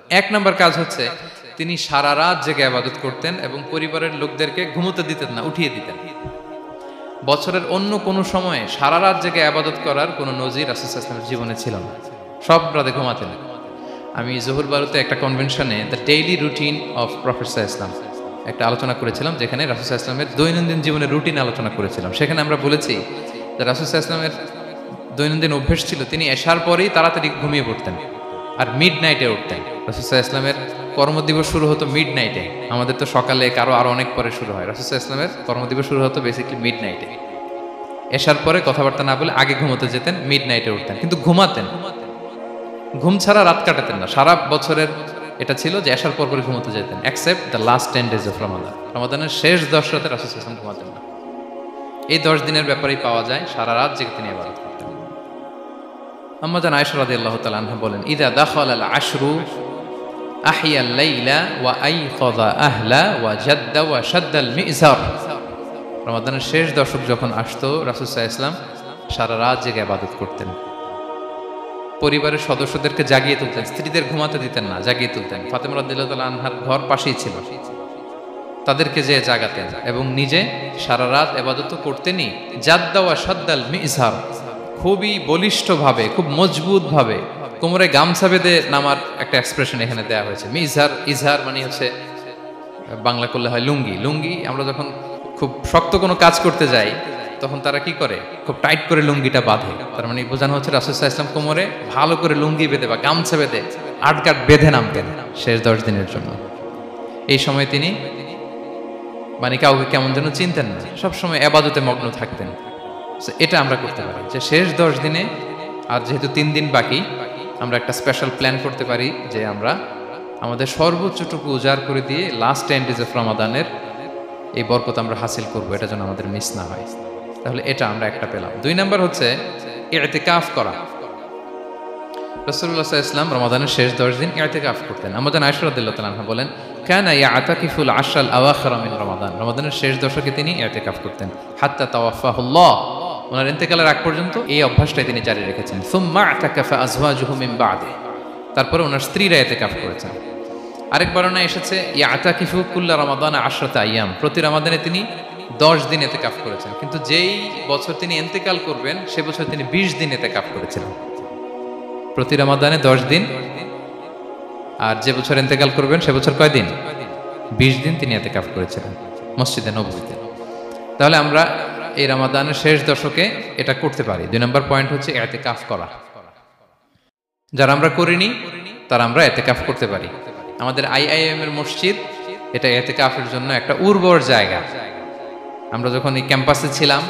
এক নম্বর কাজ হচ্ছে তিনি সারা রাত জেগে ইবাদত করতেন এবং পরিবারের লোকদেরকে ঘুমোতে দিতেন না, উঠিয়ে দিতেন। বছরের অন্য কোনো সময়ে সারা রাত জেগে ইবাদত করার কোনো নজির রাসূল সাল্লাল্লাহু আলাইহি ওয়াসাল্লামের জীবনে ছিল না। সব রাতে ঘুমাতেন। আমি জহুর বারুতে একটা কনভেনশনে the daily routine of prophet সাল্লাল্লাহু আলাইহি ওয়াসাল্লাম একটা আলোচনা করেছিলাম, যেখানে রাসূল সাল্লাল্লাহু আলাইহি ওয়াসাল্লামের দৈনন্দিন জীবনের রুটিন আলোচনা করেছিলাম। সেখানে আমরা বলেছি যে রাসূল সাল্লাল্লাহু আলাইহি ওয়াসাল্লামের দৈনন্দিন অভ্যেস ছিল তিনি এশার পরেই তাড়াতাড়ি ঘুমিয়ে পড়তেন আর মিড নাইটে উঠতেন। রাসূল সাল্লাল্লাহু আলাইহি ওয়াসাল্লামের কর্মদিবস শুরু হতো মিড নাইটে। আমাদের তো সকালে আরো অনেক পরে শুরু হয়। রাসূল সাল্লাল্লাহু আলাইহি ওয়াসাল্লামের কর্মদিবস শুরু হতো বেসিক্যালি মিড নাইটে। এশার পরে কথাবার্তা না বলে আগে ঘুমোতে যেতেন, মিড নাইটে উঠতেন, কিন্তু ঘুমাতেন। ঘুম ছাড়া রাত কাটাতেন না। সারা বছরের এটা ছিল যে এশার পর পরে ঘুমোতে যেতেন, except the last 10 days of Ramadan. রমাদানের শেষ 10 রাতে রাসূল সাল্লাল্লাহু আলাইহি ওয়াসাল্লাম ঘুমাতেন না। এই 10 দিনের ব্যাপারেই পাওয়া যায় সারা রাত জেগে তিনি ইবাদত করতেন। আম্মা জান আয়েশা রাদিয়াল্লাহু তাআলা আনহা বলেন, ইযা দাখালাল আশরু আহিয়াল লাইলা ওয়া আইকাযা আহলা ওয়া জাদ্দা ওয়া শাদ্দাল মিজার। রমাদানের শেষ দশক যখন আসতো রাসূল সাল্লাল্লাহু আলাইহি ওয়াসাল্লাম সারা রাত জেগে ইবাদত করতেন। পরিবারের সদস্যদেরকে জাগিয়ে তুলতেন, স্ত্রীদের ঘুমাতে দিতেন না, জাগিয়ে তুলতেন। ফাতেমা রাদিয়াল্লাহু তাআলা আনহার ঘর পাশেই ছিল, তাদেরকে যে জাগাতেন এবং নিজে সারা রাত ইবাদত করতেনই। জাদ্দা ওয়া শাদ্দাল মিজার, খুবই বলিষ্ঠভাবে, খুব মজবুতভাবে কোমরে গামছা বেঁধে নামার একটা এক্সপ্রেশন এখানে দেওয়া হয়েছে। মিজার, ইজহার মানে হচ্ছে বাংলা করলে হয় লুঙ্গি। লুঙ্গি আমরা যখন খুব শক্ত কোনো কাজ করতে যাই তখন তারা কি করে, খুব টাইট করে লুঙ্গিটা বাঁধে। তার মানে বোঝানো হচ্ছে রাসূল সাল্লাল্লাহু আলাইহি ওয়াসাল্লাম কোমরে ভালো করে লুঙ্গি বেঁধে বা গামছা বেঁধে আটকাট বেঁধে নামতেন শেষ 10 দিনের জন্য। এই সময় তিনি মানে কাউকে কেমন যেন চিনতেন না, সবসময় ইবাদতে মগ্ন থাকতেন। এটা আমরা করতে পারি যে শেষ 10 দিনে, আর যেহেতু 3 দিন বাকি, আমরা একটা স্পেশাল প্ল্যান করতে পারি যে আমরা আমাদের সর্বোচ্চটুকু উজাড় করে দিয়ে লাস্ট 10 days অফ রমাদানের এই বরকত আমরা হাসিল করব, এটা যেন আমাদের মিস না হয়। তাহলে এটা আমরা একটা পেলাম। 2 নাম্বার হচ্ছে ইতিকাফ করা। রাসূলুল্লাহ সাল্লাল্লাহু আলাইহি ওয়াসাল্লাম রমাদানের শেষ 10 দিন ইতিকাফ করতেন। আম্মা জান আয়েশা রাদিয়াল্লাহু তাআলা আনহা বলেন, কানা ইয়াতাকিফুল আশরাল আওয়াখির মিন রমাদান। রমাদানের শেষ দশকে তিনি ইতিকাফ করতেন হাত্তা তাওয়াফাহুল্লাহ, ওনার ইন্তেকালের আগ পর্যন্ত এই অভ্যাসটাই তিনি জারি রেখেছেন। সুম্মা আতাকাফা আজওয়াজুহু মিন বা'দি, তারপরে ওনার স্ত্রীরা ইতিকাফ করেছেন। আরেক বর্ণনা এসেছে ইয়াতাকিফু কুল্লা রমাদান 10 আইয়াম, প্রতি রমাদানে তিনি 10 দিন ইতিকাফ করেছেন। কিন্তু যেই বছর তিনি ইন্তেকাল করবেন সে বছর তিনি 20 দিন ইতিকাফ করেছিলেন। প্রতি রমাদানে 10 দিন, আর যে বছর ইন্তেকাল করবেন সে বছর কয় দিন? 20 দিন তিনি ইতিকাফ করেছিলেন মসজিদে নববীতে। তাহলে আমরা এই রমাদানের শেষ দশকে এটা করতে পারি। 2 নম্বর পয়েন্ট হচ্ছে ইতিকাফ করা। যারা আমরা করিনি তারা আমরা ইতিকাফ করতে পারি। আমাদের আইআইএম এর মসজিদ এটা ইতিকাফের জন্য একটা উর্বর জায়গা। আমরা যখন এই ক্যাম্পাসে ছিলাম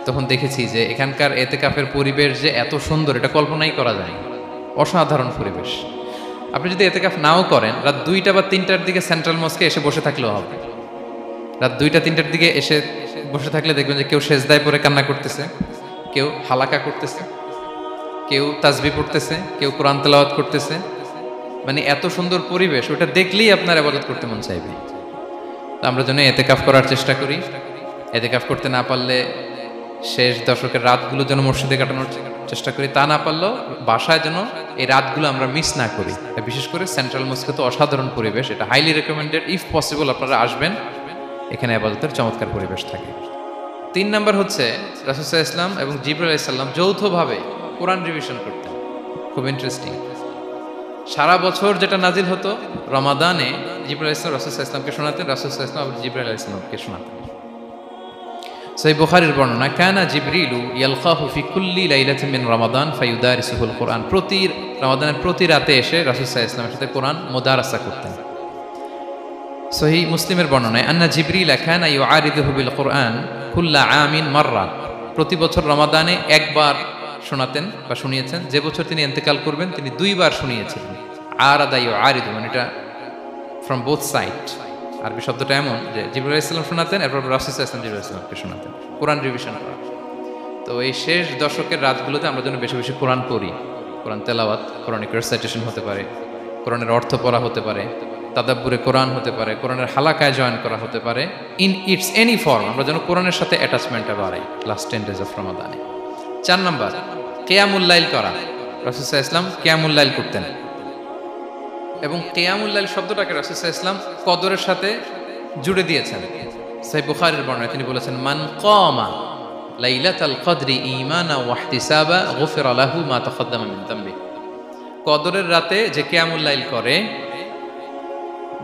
তখন দেখেছি যে এখানকার ইতিকাফের পরিবেশ যে এত সুন্দর এটা কল্পনাই করা যায়। অসাধারণ পরিবেশ। আপনি যদি ইতিকাফ নাও করেন, রাত 2টা বা 3টার দিকে সেন্ট্রাল মস্কে এসে বসে থাকলেও হবে। রাত 2টা 3টার দিকে এসে বসে থাকলে দেখবেন যে কেউ সেজদায় পড়ে কান্না করতেছে, কেউ হালাকা করতেছে, কেউ তাসবিহ পড়তেছে, কেউ কোরআন তেলাওয়াত করতেছে। মানে এত সুন্দর পরিবেশ, ওটা দেখলেই আপনার ইবাদত করতে মন চাইবে। তো আমরা যেন ইতিকাফ করার চেষ্টা করি। ইতিকাফ করতে না পারলে শেষ দশকের রাতগুলো যেন মসজিদে কাটানোর চেষ্টা করি, তা না পারলেও বাসায় যেন এই রাতগুলো আমরা মিস না করি। বিশেষ করে সেন্ট্রাল মস্কে তো অসাধারণ পরিবেশ, এটা হাইলি রেকমেন্ডেড। ইফ পসিবল আপনারা আসবেন, এখানে ইবাদতের চমৎকার পরিবেশ থাকে। 3 নাম্বার হচ্ছে রাসূল সাল্লাল্লাহু আলাইহি ওয়াসাল্লাম এবং জিবরাইল আলাইহিস সালাম যৌথভাবে কোরআন রিভিশন করতেন। খুব ইন্টারেস্টিং। সারা বছর যেটা নাজিল হতো, রমাদানে জিবরাইল আলাইহিস সালাম রাসূল সাল্লাল্লাহু আলাইহি ওয়াসাল্লামকে শোনাতেন, রাসূল সাল্লাল্লাহু আলাইহি ওয়াসাল্লাম আবার জিবরাইল আলাইহিস সালামকে শোনাতেন। সহিহ বুখারীর বর্ণনা, কানা জিবরিলু ইয়ালকাহু ফি কুল্লি লাইলাতিন মিন রমাদান ফায়ুদারিসুহুল কুরআন। প্রতি রমাদানের প্রতি রাতে এসে রাসূল সাল্লাল্লাহু আলাইহি ওয়াসাল্লামের সাথে কোরআন মুদারাসা করতেন। সহিহ মুসলিমের বর্ণনায়, আন্না জিবরিল কানা ইউআরিদুহু বিল কুরআন কুল্লা আমিন মাররা। প্রতি বছর রমাদানে একবার শোনাতেন বা শুনিয়েছেন। যে বছর তিনি ইন্তেকাল করবেন তিনি 2 বার শুনিয়েছিলেন। আরাদা ইউআরিদু মানে এটা ফ্রম বোথ সাইড। আরবি শব্দটা এমন যে জিবরাইল আলাইহিস সালাম শোনাতেন, এরপর রাসূল সাল্লাল্লাহু আলাইহি ওয়াসাল্লাম জিবরাইল আলাইহিস সালামকে শোনাতেন। কোরআন রিভিশন করা। তো এই শেষ দশকের রাতগুলোতে আমরা যেন বেশি বেশি কোরআন পড়ি। কোরআন তেলাওয়াত, কোরআনিক রিসাইটেশন হতে পারে, কোরআনের অর্থ পড়া হতে পারে, তাদাব্বুরে কোরআন হতে পারে, কোরআনের হালাকায় জয়েন করা হতে পারে। ইন ইটস এনি ফর্ম আমরা যেন কোরআনের সাথে অ্যাটাচমেন্টটা বাড়াই লাস্ট 10 days অফ রমাদানে। 4 নাম্বার কিয়ামুল লাইল করা। রাসূল সাল্লাল্লাহু আলাইহি ওয়াসাল্লাম কিয়ামুল লাইল করতেন। এবং কিয়ামুল লাইল শব্দটাকে রাসূল সাল্লাল্লাহু আলাইহি ওয়াসাল্লাম কদরের সাথে জুড়ে দিয়েছেন। সহিহ বুখারীর বর্ণনায় তিনি বলেছেন, মান কামা লাইলাতাল কদরি ঈমানা ওয়া ইহতিসাবা গুফিরা লাহু মা তাকাদ্দামা মিন যামবি। কদরের রাতে যে কিয়ামুল লাইল করে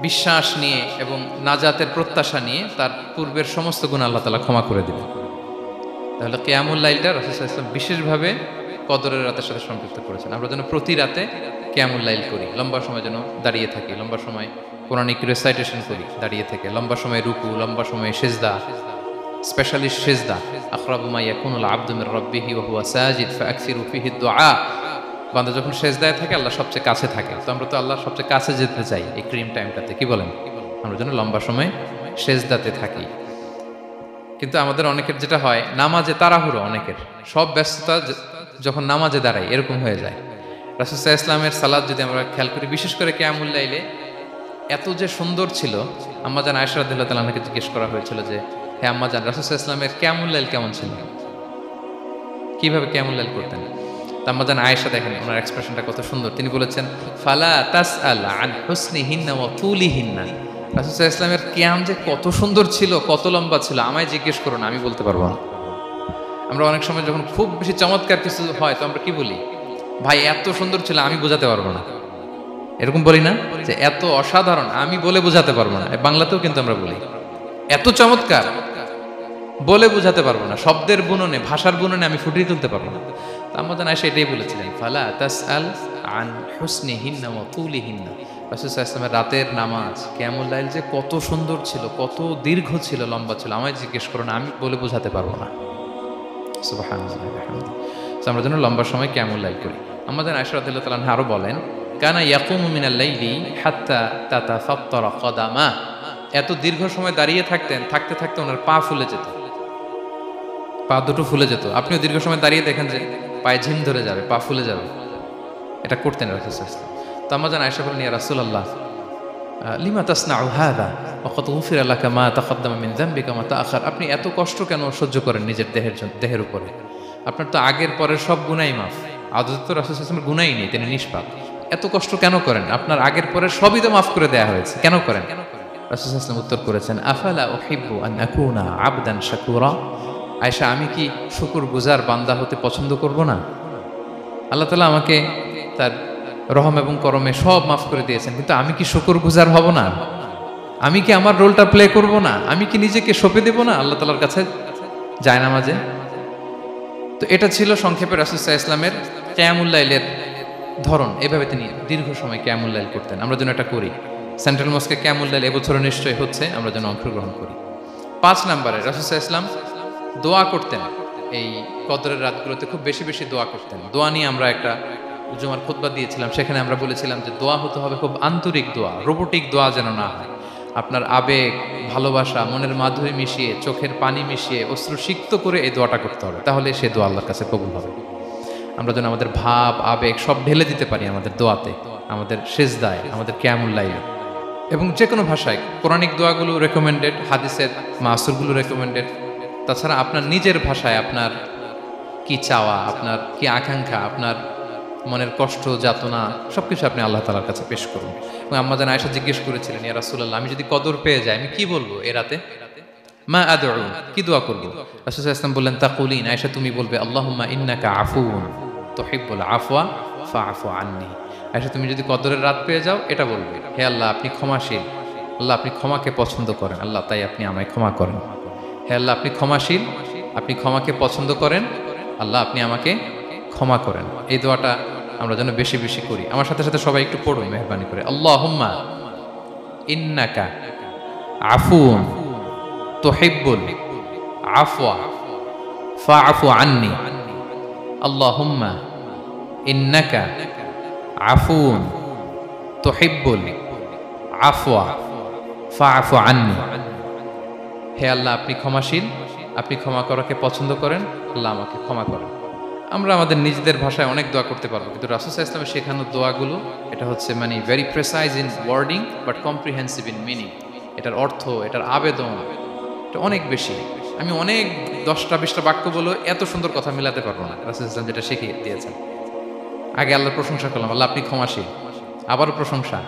বিশ্বাস নিয়ে এবং নাজাতের প্রত্যাশা নিয়ে, তার পূর্বের সমস্ত গুনাহ আল্লাহ তাআলা ক্ষমা করে দিবেন। তাহলে কিয়ামুল লাইলটা রাসূল সাল্লাল্লাহু আলাইহি ওয়াসাল্লাম বিশেষভাবে কদরের রাতের সাথে সম্পৃক্ত করেছেন। আমরা যেন প্রতি রাতে কিয়ামুল লাইল করি, লম্বা সময় যেন দাঁড়িয়ে থাকি, লম্বা সময় কোরআনিক রেসাইটেশন করি দাঁড়িয়ে থেকে, লম্বা সময় রুকু, লম্বা সময় সিজদা, স্পেশালি সিজদা। আকরাবু মা ইয়াকুনুল আবদু মির রাব্বিহি ওয়া হুয়া সাজিদ ফাআকসিরু ফিহি দুআ। বান্দা যখন সিজদায় থাকে আল্লাহ সবচেয়ে কাছে থাকে। তো আমরা তো আল্লাহর সবচেয়ে কাছে যেতে চাই এই ক্রিম টাইমটাতে, কি বলেন? আমরা যেন লম্বা সময় সিজদাতে থাকি। কিন্তু আমাদের অনেকের যেটা হয়, নামাজে তাড়াহুড়ো, অনেকের সব ব্যস্ততা যখন নামাজে দাঁড়াই এরকম হয়ে যায়। রাসূল সাল্লাল্লাহু আলাইহি ওয়াসাল্লামের সালাত যদি আমরা খেয়াল করি, বিশেষ করে কিয়ামুল লাইলে এত যে সুন্দর ছিল। আম্মাজান আয়েশা রাদিয়াল্লাহু তাআলা আনহাকে জিজ্ঞেস করা হয়েছিল যে, হে আম্মাজান, রাসূল সাল্লাল্লাহু আলাইহি ওয়াসাল্লামের কিয়ামুল লাইল কেমন ছিল, কিভাবে কিয়ামুল লাইল করতেন? আম্মাজান আয়েশা, দেখেন ওনার এক্সপ্রেশনটা কত সুন্দর। তিনি বলেছেন, ফালা তাসআল আন হুসনিহিন্না ওয়া তুলিহিন্না। রাসূল সাল্লাল্লাহু আলাইহি ওয়াসাল্লামের কিয়াম যে কত সুন্দর ছিল, কত লম্বা ছিল, আমায় জিজ্ঞেস করো না, আমি বলতে পারবো না। আমরা অনেক সময় যখন খুব বেশি চমৎকার কিছু হয় তো আমরা কি বলি, ভাই এত সুন্দর ছিল, আমি বোঝাতে পারবো না। এরকম বলি না যে এত অসাধারণ, আমি বলে বোঝাতে পারবো না। বাংলাতেও কিন্তু আমরা বলি এত চমৎকার, বলে বোঝাতে পারবো না, শব্দের বুননে, ভাষার বুননে আমি ফুটিয়ে তুলতে পারবো না। আমাদের আয়েশা এটাই বলেছিলেন, ফালা তাসআল আন হুসনিহিন্না ওয়া তুলিহিন্না। রাসূল সাল্লাল্লাহু আলাইহি ওয়াসাল্লামের রাতের নামাজ কিয়ামুল লাইল যে কত সুন্দর ছিল, কত দীর্ঘ ছিল, লম্বা ছিল, আমায় জিজ্ঞেস করো না, আমি বলে বোঝাতে পারবো না। সুবহানাল্লাহ ওয়া বিহামদিহি। আমরা যেন লম্বা সময় কিয়ামুল লাইল করি। আমাদের আয়েশা রাদিয়াল্লাহু তাআলা আনহা আরো বলেন, কানা ইয়াকুমু মিনাল লাইলি হাত্তা তাতাফাত্তারা কদামা। এত দীর্ঘ সময় দাঁড়িয়ে থাকতেন, থাকতে থাকতে ওনার পা ফুলে যেত, পা দুটো ফুলে যেত। আপনিও দীর্ঘ সময় দাঁড়িয়ে দেখেন যে পায়ে ঝিম ধরে যাবে, পা ফুলে যাবে, এটা করতেন রাসূল সাল্লাল্লাহু আলাইহি ওয়াসাল্লাম। তো আমাদের আয়েশা বলেন, ইয়া রাসূলুল্লাহ লিমা তাসনাউ হাযা ওয়া ক্বাদ গুফিরা লাকা মা তাকাদ্দামা মিন যামবিকা মা তাআখার। আপনি এত কষ্ট কেন সহ্য করেন নিজের দেহের উপরে? আপনার তো আগের পরের সব গুনাহই মাফ। আদতে তো রাসূল সাল্লাল্লাহু আলাইহি ওয়াসাল্লামের গুনাহই নেই, তিনি নিষ্পাপ। এত কষ্ট কেন করেন? আপনার আগের পরের সবই তো মাফ করে দেয়া হয়েছে, কেন করেন? রাসূল সাল্লাল্লাহু আলাইহি ওয়াসাল্লাম উত্তর করেছেন, আফালা উহিব্বু আন আকুনা আবদান শাকুরা। আয়েশা, আমি কি শুকরগুজার বান্দা হতে পছন্দ করব না? আল্লাহ তাআলা আমাকে তার রহম এবং করমে সব মাফ করে দিয়েছেন, কিন্তু আমি কি শুকরগুজার হব না? আমি কি আমার রোলটা প্লে করব না? আমি কি নিজেকে সঁপে দেব না আল্লাহ তাআলার কাছে জায়নামাজে? তো এটা ছিল সংক্ষেপে রাসূল সাল্লাল্লাহু আলাইহি ওয়াসাল্লামের কিয়ামুল লাইলের ধরন। এভাবে তিনি দীর্ঘ সময় কিয়ামুল লাইল করতেন। আমরা যেন এটা করি। সেন্ট্রাল মস্কে কিয়ামুল লাইল এবছর নিশ্চয়ই হচ্ছে, আমরা যেন অংশগ্রহণ করি। 5 নম্বরে রাসূল সাল্লাল্লাহু আলাইহি ওয়াসাল্লাম দোয়া করতেন। এই কদরের রাতগুলোতে খুব বেশি বেশি দোয়া করতেন। দোয়া নিয়ে আমরা একটা জুমার খুতবা দিয়েছিলাম, সেখানে আমরা বলেছিলাম যে দোয়া হতে হবে খুব আন্তরিক দোয়া, রোবোটিক দোয়া যেন না হয়। আপনার আবেগ, ভালোবাসা, মনের মাধুরী মিশিয়ে, চোখের পানি মিশিয়ে, অশ্রু সিক্ত করে এই দোয়াটা করতে হবে, তাহলে সে দোয়া আল্লাহর কাছে কবুল হবে। আমরা যেন আমাদের ভাব, আবেগ সব ঢেলে দিতে পারি আমাদের দোয়াতে, আমাদের সিজদায়, আমাদের কিয়ামুল লাইলে। এবং যে কোনো ভাষায় কোরআনিক দোয়াগুলো রেকমেন্ডেড, হাদিসের মাসুরগুলো রেকমেন্ডেড। তাছাড়া আপনার নিজের ভাষায় আপনার কি চাওয়া, আপনার কি আকাঙ্ক্ষা, আপনার মনের কষ্ট, যাতনা সবকিছু আপনি আল্লাহ তাআলার কাছে পেশ করুন। এবং আম্মাজান আয়েশা জিজ্ঞেস করেছিলেন, ইয়া রাসূলুল্লাহ, আমি যদি কদর পেয়ে যাই আমি কি বলবো এ রাতে? মা আদউ, কি দোয়া করব? রাসূল সাল্লাল্লাহু আলাইহি ওয়াসাল্লাম বললেন, তাকুলিন, আয়েশা তুমি বলবে, আল্লাহুম্মা ইন্নাকা আফুউন তুহিব্বুল আফওয়া ফাআফু আন্নি। আয়েশা তুমি যদি কদরের রাত পেয়ে যাও এটা বলবে, হে আল্লাহ আপনি ক্ষমাশীল, আল্লাহ আপনি ক্ষমাকে পছন্দ করেন, আল্লাহ তাই আপনি আমায় ক্ষমা করেন। হে আল্লাহ আপনি ক্ষমাশীল, আপনি ক্ষমাকে পছন্দ করেন, আল্লাহ আপনি আমাকে ক্ষমা করেন। এই দোয়াটা আমরা যেন বেশি বেশি করি। আমার সাথে সাথে সবাই একটু পড়ুন মেহরবানি করে। আল্লাহুম্মা ইন্নাকা আফুউন তুহিব্বুল আফওয়া ফাআফু আন্নি। আল্লাহুম্মা ইন্নাকা আফুউন তুহিব্বুল আফওয়া ফাআফু আন্নি। হে আল্লাহ আপনি ক্ষমাশীল, আপনি ক্ষমা করাকে পছন্দ করেন, আল্লাহ আমাকে ক্ষমা করেন। আমরা আমাদের নিজেদের ভাষায় অনেক দোয়া করতে পারবো, কিন্তু রাসূল সাল্লাল্লাহু আলাইহি ওয়াসাল্লামের শেখানো দোয়াগুলো এটা হচ্ছে মানে very precise in wording but comprehensive in meaning. এটার অর্থ, এটার আবেদন এটা অনেক বেশি। আমি অনেক 10টা-20টা বাক্য বলে এত সুন্দর কথা মিলাতে পারবো না। রাসূল সাল্লাল্লাহু আলাইহি ওয়াসাল্লাম যেটা শিখিয়ে দিয়েছেন, আগে আল্লাহর প্রশংসা করলাম, আল্লাহ আপনি ক্ষমাশীল, আবারও প্রশংসা,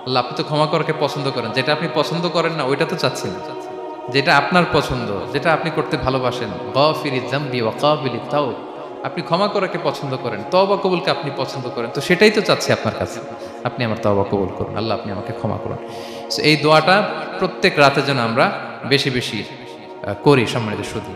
আল্লাহ আপনি তো ক্ষমা করাকে পছন্দ করেন, যেটা আপনি পছন্দ করেন না ওইটা তো চাচ্ছেন, যেটা আপনার পছন্দ, যেটা আপনি করতে ভালোবাসেন, গাফিরিয যামবি ওয়া কাবিলিত তাওব, আপনি ক্ষমা করাকে পছন্দ করেন, তওবা কবুলকে আপনি পছন্দ করেন, তো সেটাই তো চাচ্ছি আপনার কাছে। আপনি আমার তওবা কবুল করুন, আল্লাহ আপনি আমাকে ক্ষমা করুন। So, এই দোয়াটা প্রত্যেক রাতে যেন আমরা বেশি বেশি করি সম্মানিত সুধী।